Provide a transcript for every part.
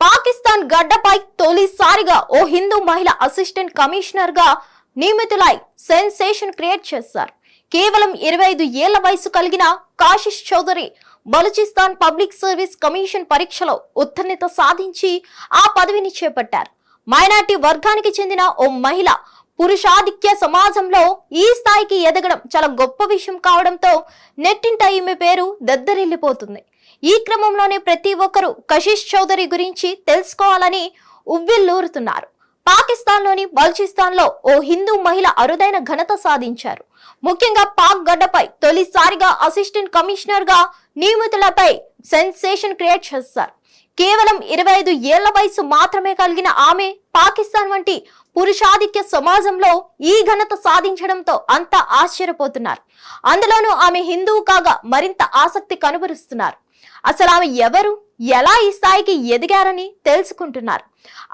పాకిస్తాన్ గడ్డపై తొలిసారిగా ఓ హిందూ మహిళ అసిస్టెంట్ కమిషనర్ గా నియమితులై సెన్సేషన్ క్రియేట్ చేశారు. కేవలం 25 ఏళ్ల వయసు కలిగిన Kashish Chaudhary Balochistan public service commission పరీక్షలో ఉత్తీర్ణత సాధించి ఆ పదవిని చేపట్టారు. మైనార్టీ వర్గానికి చెందిన ఓ మహిళ పురుషాధిక్య సమాజంలో ఈ స్థాయికి ఎదగడం చాలా గొప్ప విషయం కావడంతో నెట్టింట ఈమె పేరు దద్దరిల్లిపోతుంది. ఈ క్రమంలోనే ప్రతి ఒక్కరూ కశిష్ చౌదరి గురించి తెలుసుకోవాలని ఉవ్విల్లూరుతున్నారు. పాకిస్తాన్లోని బలూచిస్తాన్లో ఓ హిందూ మహిళ అరుదైన ఘనత సాధించారు. ముఖ్యంగా పాక్ గడ్డపై తొలిసారిగా అసిస్టెంట్ కమిషనర్ గా నియమితులపై సెన్సేషన్ క్రియేట్ చేశారు. కేవలం 25 ఏళ్ల వయసు మాత్రమే కలిగిన ఆమె పాకిస్తాన్ వంటి పురుషాధిక్య సమాజంలో ఈ ఘనత సాధించడంతో అంతా ఆశ్చర్యపోతున్నారు. అందులోనూ ఆమె హిందువు కాగా మరింత ఆసక్తి కనబరుస్తున్నారు. అసలు ఆమె ఎవరు, ఎలా ఈ స్థాయికి ఎదిగారని తెలుసుకుంటున్నారు.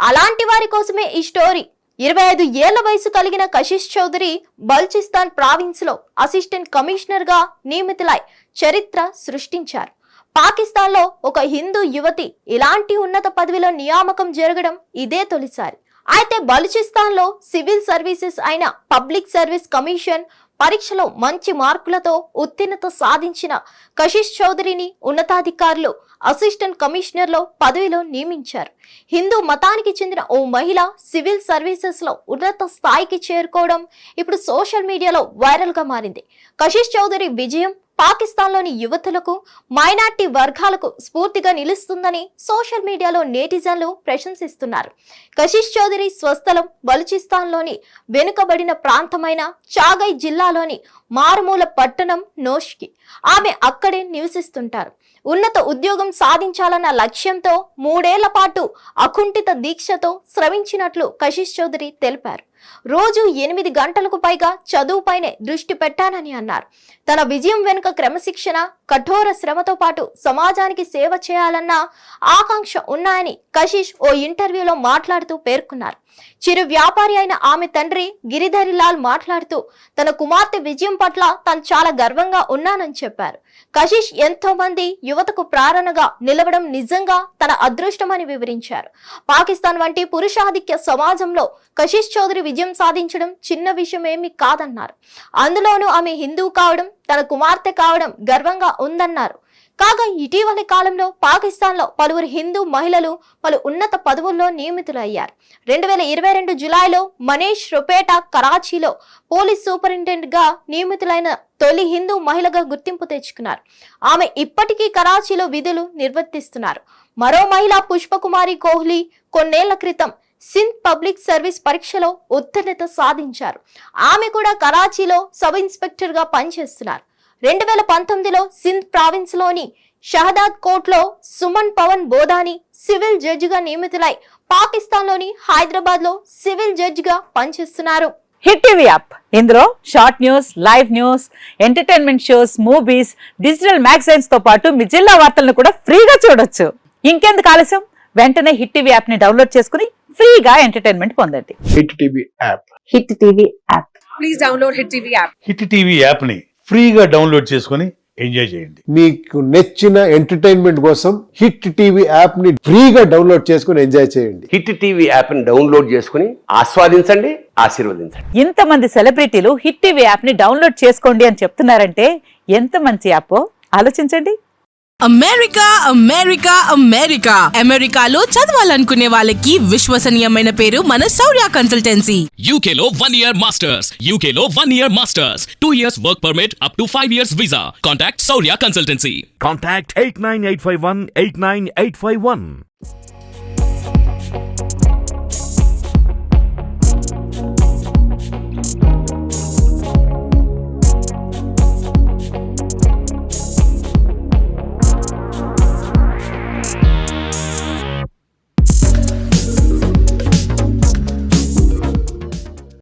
అలాంటి వారి కోసమే ఈ స్టోరీ. 25 ఏళ్ల వయసు కలిగిన కశిష్ చౌదరి బలూచిస్తాన్ ప్రావిన్స్ లో అసిస్టెంట్ కమిషనర్ గా నియమితులై చరిత్ర సృష్టించారు. పాకిస్తాన్ లో ఒక హిందూ యువతి ఇలాంటి ఉన్నత పదవిలో నియామకం జరగడం ఇదే తొలిసారి. అయితే బలూచిస్తాన్ లో సివిల్ సర్వీసెస్ అయిన పబ్లిక్ సర్వీస్ కమిషన్ పరీక్షలో మంచి మార్కులతో ఉత్తీర్ణత సాధించిన కశిష్ చౌదరిని ఉన్నతాధికారులు అసిస్టెంట్ కమిషనర్ లో పదవిలో నియమించారు. హిందూ మతానికి చెందిన ఓ మహిళ సివిల్ సర్వీసెస్ లో ఉన్నత స్థాయికి చేరుకోవడం ఇప్పుడు సోషల్ మీడియాలో వైరల్ గా మారింది. కశిష్ చౌదరి విజయం పాకిస్తాన్లోని యువతులకు, మైనార్టీ వర్గాలకు స్ఫూర్తిగా నిలుస్తుందని సోషల్ మీడియాలో నెటిజన్లు ప్రశంసిస్తున్నారు. కశిష్ చౌదరి స్వస్థలం బలూచిస్తాన్లోని వెనుకబడిన ప్రాంతమైన చాగై జిల్లాలోని మారుమూల పట్టణం నోష్కి. ఆమె అక్కడే నివసిస్తుంటారు. ఉన్నత ఉద్యోగం సాధించాలన్న లక్ష్యంతో 3 ఏళ్ల పాటు అకుంఠిత దీక్షతో శ్రమించినట్లు కశిష్ చౌదరి తెలిపారు. రోజు 8 గంటలకు పైగా చదువుపైనే దృష్టి పెట్టానని అన్నారు. తన విజయం వెనుక క్రమశిక్షణ, కఠోర శ్రమతో పాటు సమాజానికి సేవ చేయాలన్న ఆకాంక్ష ఉన్నాయని కశిష్ ఓ ఇంటర్వ్యూలో మాట్లాడుతూ పేర్కొన్నారు. చిరు వ్యాపారి అయిన ఆమె తండ్రి గిరిధరిలాల్ మాట్లాడుతూ తన కుమార్తె విజయం పట్ల తాను చాలా గర్వంగా ఉన్నానని చెప్పారు. కశిష్ ఎంతో మంది యువతకు ప్రేరణగా నిలవడం నిజంగా తన అదృష్టమని వివరించారు. పాకిస్తాన్ వంటి పురుషాధిక్య సమాజంలో కశిష్ చౌదరి విజయం సాధించడం చిన్న విషయం ఏమీ కాదన్నారు. అందులోనూ ఆమె హిందువు కావడం, తన కుమార్తె కావడం గర్వంగా ఉందన్నారు. కాగా ఇటీవలి కాలంలో పాకిస్తాన్ లో పలువురు హిందూ మహిళలు పలు ఉన్నత పదవుల్లో నియమితులయ్యారు. 2022 జులైలో మనీష్ రొపేటా కరాచీలో పోలీస్ సూపరింటెండెంట్ గా నియమితులైన తొలి హిందూ మహిళగా గుర్తింపు తెచ్చుకున్నారు. ఆమె ఇప్పటికీ కరాచీలో విధులు నిర్వర్తిస్తున్నారు. మరో మహిళ పుష్పకుమారి కోహ్లీ కొన్నేళ్ల క్రితం సింధ్ పబ్లిక్ సర్వీస్ పరీక్షలో ఉత్తీర్ణత సాధించారు. ఆమె కూడా కరాచీలో సబ్ ఇన్స్పెక్టర్ గా పనిచేస్తున్నారు. 2019లో సింధ్ ప్రావిన్స్ లోని షహదాద్ కోట్ లో సుమన్ పవన్ బోధాని సివిల్ జడ్జిగా నియమితులై పాకిస్తాన్ లోని హైదరాబాద్ లో సివిల్ జడ్జిగా పనిచేస్తున్నారు. హిట్ టీవీ యాప్, ఇందులో short news, live news, entertainment shows, movies, digital magazines తో పాటు మీ జిల్లా వార్తలను కూడా ఫ్రీగా చూడొచ్చు. ఇంకెందుకు ఆలస్యం, వెంటనే హిట్ టీవీ యాప్ ని డౌన్లోడ్ చేసుకుని ఫ్రీగా ఎంటర్టైన్మెంట్ పొందండి. Hit TV app. Hit TV app. Please download hit TV app. Hit TV app ని ఫ్రీగా డౌన్లోడ్ చేసుకుని ఎంజాయ్ చేయండి. మీకు నచ్చిన ఎంటర్టైన్మెంట్ కోసం హిట్ టీవీ యాప్ ని ఫ్రీగా డౌన్లోడ్ చేసుకుని ఎంజాయ్ చేయండి. హిట్ టీవీ యాప్ ని డౌన్లోడ్ చేసుకుని ఆస్వాదించండి, ఆశీర్వదించండి. ఇంతమంది సెలబ్రిటీలు హిట్ టీవీ యాప్ ని డౌన్లోడ్ చేసుకోండి అని చెప్తున్నారంటే ఎంత మంచి యాప్ ఆలోచించండి. అమెరికా అమెరికా అమెరికా అమెరికాలో చదవాలనుకునే వాళ్ళకి విశ్వసనీయమైన పేరు మన శౌర్య కన్సల్టెన్సీ. UK లో 1 year masters, UK లో 1 year masters, 2 years work permit up to 5 years visa. Contact Saurya Consultancy. Contact 89851 89851.